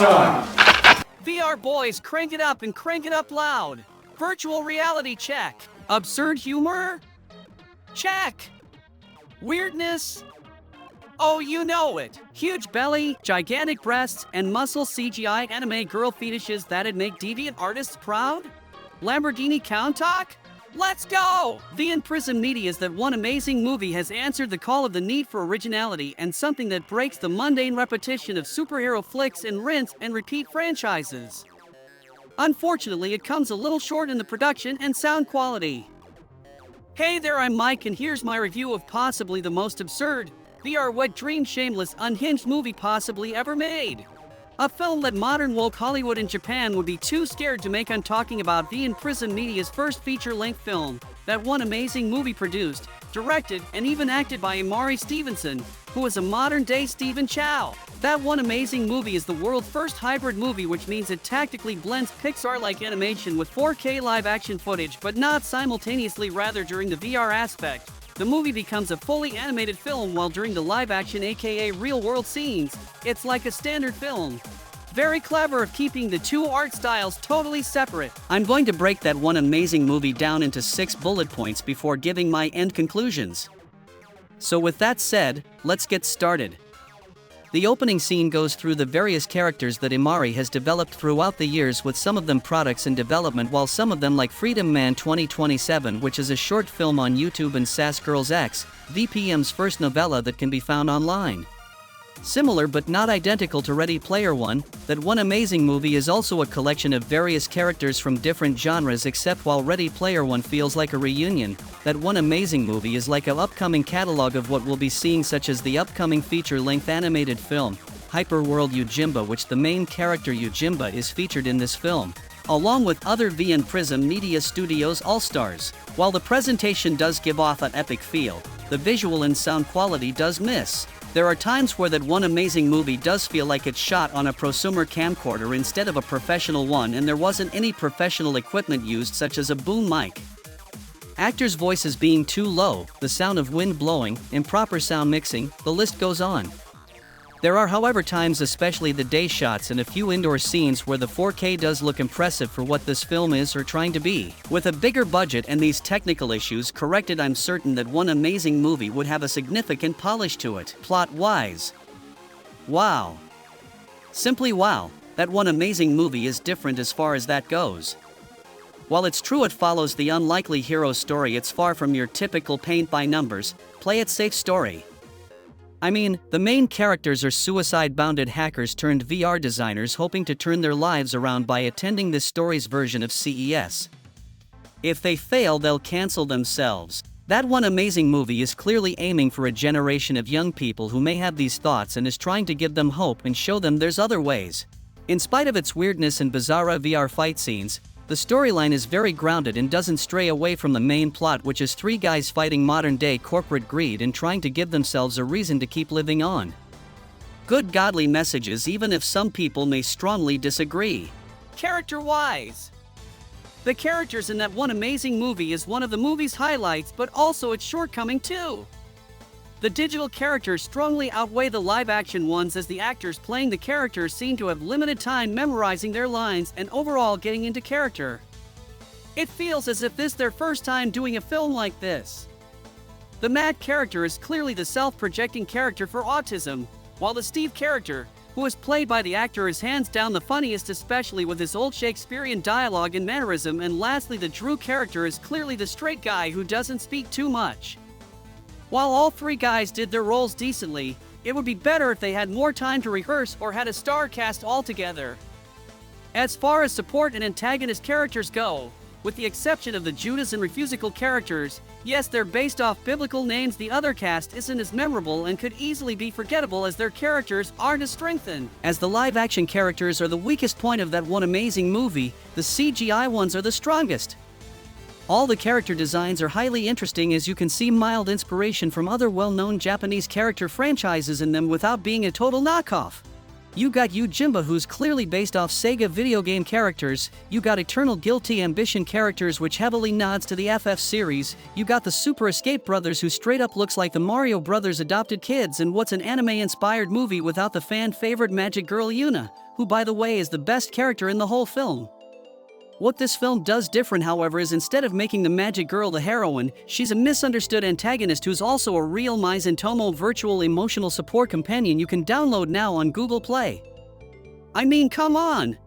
time! VR boys, crank it up and crank it up loud. Virtual reality check. Absurd humor? Check. Weirdness? Oh, you know it. Huge belly, gigantic breasts, and muscle CGI anime girl fetishes that'd make deviant artists proud? Lamborghini Countach? Let's go! The Imprisoned Media is that one amazing movie has answered the call of the need for originality and something that breaks the mundane repetition of superhero flicks and rinse and repeat franchises. Unfortunately, it comes a little short in the production and sound quality. Hey there, I'm Mike, and here's my review of possibly the most absurd, VR wet dream shameless unhinged movie possibly ever made. A film that modern woke Hollywood and Japan would be too scared to make. I'm talking about The Imprisoned Media's first feature-length film, that one amazing movie produced, directed, and even acted by Imari Stevenson, who is a modern-day Stephen Chow. That one amazing movie is the world's first hybrid movie, which means it tactically blends Pixar-like animation with 4K live-action footage, but not simultaneously, rather during the VR aspect. The movie becomes a fully animated film while during the live-action aka real-world scenes, it's like a standard film. Very clever of keeping the two art styles totally separate. I'm going to break that one amazing movie down into 6 bullet points before giving my end conclusions. So with that said, let's get started. The opening scene goes through the various characters that Imari has developed throughout the years, with some of them products in development while some of them, like Freedom Man 2027, which is a short film on YouTube, and Sass Girls X, VPM's first novella that can be found online. Similar but not identical to Ready Player One, that one amazing movie is also a collection of various characters from different genres, except while Ready Player One feels like a reunion, that one amazing movie is like an upcoming catalog of what we'll be seeing, such as the upcoming feature-length animated film, Hyperworld Yojimba, which the main character Yojimba is featured in this film, along with other V and Prism Media Studios all-stars. While the presentation does give off an epic feel, the visual and sound quality does miss. There are times where that one amazing movie does feel like it's shot on a prosumer camcorder instead of a professional one, and there wasn't any professional equipment used, such as a boom mic. Actors' voices being too low, the sound of wind blowing, improper sound mixing, the list goes on. There are, however, times, especially the day shots and a few indoor scenes, where the 4K does look impressive for what this film is or trying to be. With a bigger budget and these technical issues corrected, I'm certain that one amazing movie would have a significant polish to it. Plot-wise, wow. Simply wow, that one amazing movie is different as far as that goes. While it's true it follows the unlikely hero story, it's far from your typical paint-by-numbers, play-it-safe story. I mean, the main characters are suicide-bounded hackers turned VR designers hoping to turn their lives around by attending this story's version of CES. If they fail, they'll cancel themselves. That one amazing movie is clearly aiming for a generation of young people who may have these thoughts, and is trying to give them hope and show them there's other ways. In spite of its weirdness and bizarre VR fight scenes, the storyline is very grounded and doesn't stray away from the main plot, which is 3 guys fighting modern-day corporate greed and trying to give themselves a reason to keep living on. Good godly messages, even if some people may strongly disagree. Character-wise, the characters in that one amazing movie is one of the movie's highlights, but also its shortcoming too. The digital characters strongly outweigh the live-action ones, as the actors playing the characters seem to have limited time memorizing their lines and overall getting into character. It feels as if this is their first time doing a film like this. The Matt character is clearly the self-projecting character for autism, while the Steve character, who is played by the actor, is hands down the funniest, especially with his old Shakespearean dialogue and mannerism, and lastly the Drew character is clearly the straight guy who doesn't speak too much. While all 3 guys did their roles decently, it would be better if they had more time to rehearse or had a star cast altogether. As far as support and antagonist characters go, with the exception of the Judas and Refusical characters, yes, they're based off biblical names, the other cast isn't as memorable and could easily be forgettable, as their characters aren't as strengthened. As the live-action characters are the weakest point of that one amazing movie, the CGI ones are the strongest. All the character designs are highly interesting, as you can see mild inspiration from other well-known Japanese character franchises in them without being a total knockoff. You got Yojimba, who's clearly based off Sega video game characters. You got Eternal Guilty Ambition characters, which heavily nods to the FF series. You got the Super Escape Brothers, who straight up looks like the Mario Brothers adopted kids. And what's an anime-inspired movie without the fan-favorite magic girl Yuna, who by the way is the best character in the whole film? What this film does different, however, is instead of making the magic girl the heroine, she's a misunderstood antagonist who's also a real MyZentomo virtual emotional support companion you can download now on Google Play. I mean, come on!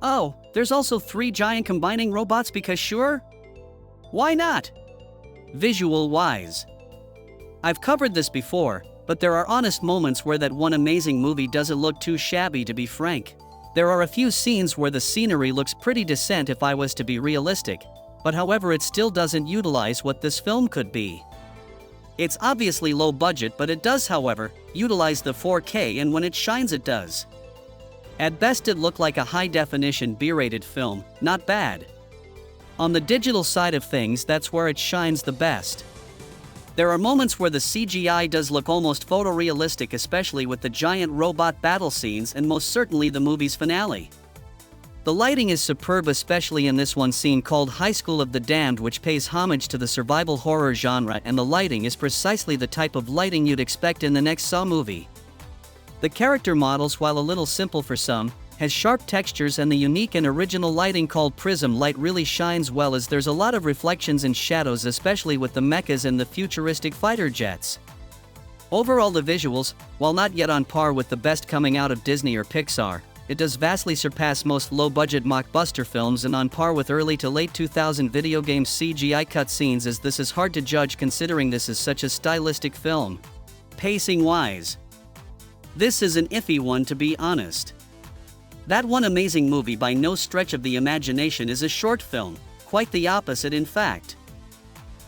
Oh, there's also 3 giant combining robots because sure? Why not? Visual-wise. I've covered this before, but there are honest moments where that one amazing movie doesn't look too shabby, to be frank. There are a few scenes where the scenery looks pretty decent if I was to be realistic, but however it still doesn't utilize what this film could be. It's obviously low budget, but it does, however, utilize the 4K, and when it shines it does. At best it looked like a high-definition B-rated film, not bad. On the digital side of things, that's where it shines the best. There are moments where the CGI does look almost photorealistic, especially with the giant robot battle scenes and most certainly the movie's finale. The lighting is superb, especially in this one scene called High School of the Damned, which pays homage to the survival horror genre, and the lighting is precisely the type of lighting you'd expect in the next Saw movie. The character models, while a little simple for some, has sharp textures, and the unique and original lighting called prism light really shines well, as there's a lot of reflections and shadows, especially with the mechas and the futuristic fighter jets. Overall, the visuals, while not yet on par with the best coming out of Disney or Pixar, it does vastly surpass most low-budget mockbuster films and on par with early to late 2000 video game CGI cutscenes, as this is hard to judge considering this is such a stylistic film. Pacing-wise, this is an iffy one, to be honest. That one amazing movie by no stretch of the imagination is a short film, quite the opposite in fact.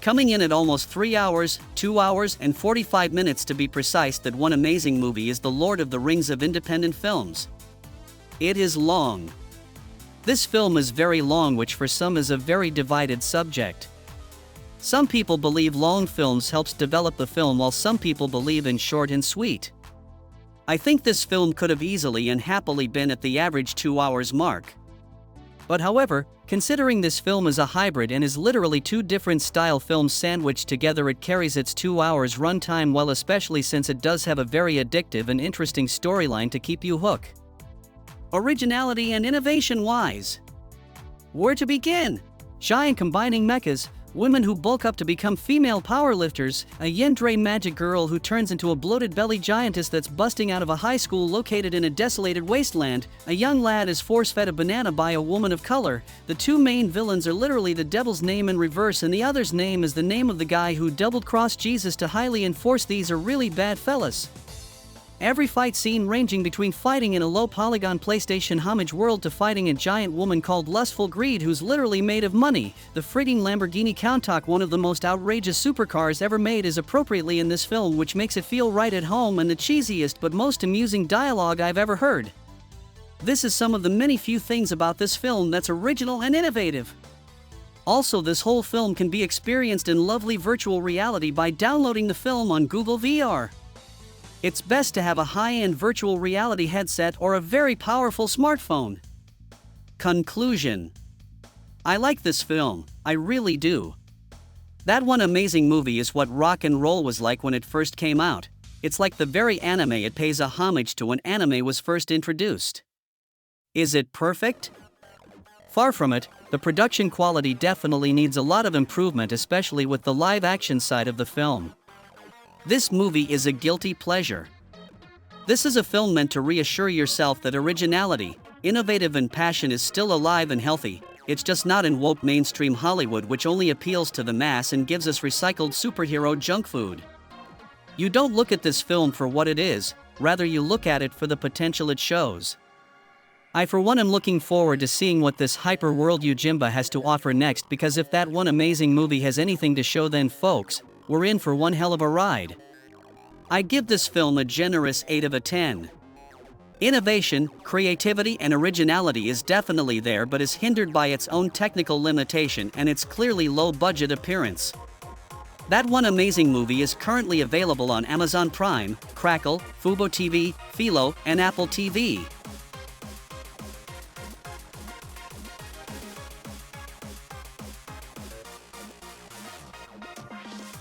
Coming in at almost 3 hours, 2 hours and 45 minutes to be precise, that one amazing movie is The Lord of the Rings of independent films. It is long. This film is very long, which for some is a very divided subject. Some people believe long films helps develop the film, while some people believe in short and sweet. I think this film could have easily and happily been at the average 2 hours mark. But however, considering this film is a hybrid and is literally 2 different style films sandwiched together, it carries its 2 hours runtime well, especially since it does have a very addictive and interesting storyline to keep you hooked. Originality and innovation-wise, where to begin? Giant combining mechas, women who bulk up to become female powerlifters, a yandere magic girl who turns into a bloated belly giantess that's busting out of a high school located in a desolated wasteland, a young lad is force-fed a banana by a woman of color. The 2 main villains are literally the devil's name in reverse, and the other's name is the name of the guy who double-crossed Jesus to highly enforce these are really bad fellas. Every fight scene ranging between fighting in a low-polygon PlayStation homage world to fighting a giant woman called Lustful Greed who's literally made of money. The frigging Lamborghini Countach, one of the most outrageous supercars ever made, is appropriately in this film, which makes it feel right at home, and the cheesiest but most amusing dialogue I've ever heard. This is some of the many few things about this film that's original and innovative. Also, this whole film can be experienced in lovely virtual reality by downloading the film on Google VR. It's best to have a high-end virtual reality headset or a very powerful smartphone. Conclusion: I like this film, I really do. That one amazing movie is what rock and roll was like when it first came out. It's like the very anime it pays a homage to when anime was first introduced. Is it perfect? Far from it. The production quality definitely needs a lot of improvement, especially with the live-action side of the film. This movie is a guilty pleasure. This is a film meant to reassure yourself that originality, innovative and passion is still alive and healthy. It's just not in woke mainstream Hollywood, which only appeals to the mass and gives us recycled superhero junk food. You don't look at this film for what it is, rather you look at it for the potential it shows. I for one am looking forward to seeing what this hyper-world Yojimba has to offer next, because if that one amazing movie has anything to show, then folks, we're in for one hell of a ride. I give this film a generous 8 out of 10. Innovation, creativity and originality is definitely there, but is hindered by its own technical limitation and its clearly low-budget appearance. That one amazing movie is currently available on Amazon Prime, Crackle, Fubo TV, Philo, and Apple TV.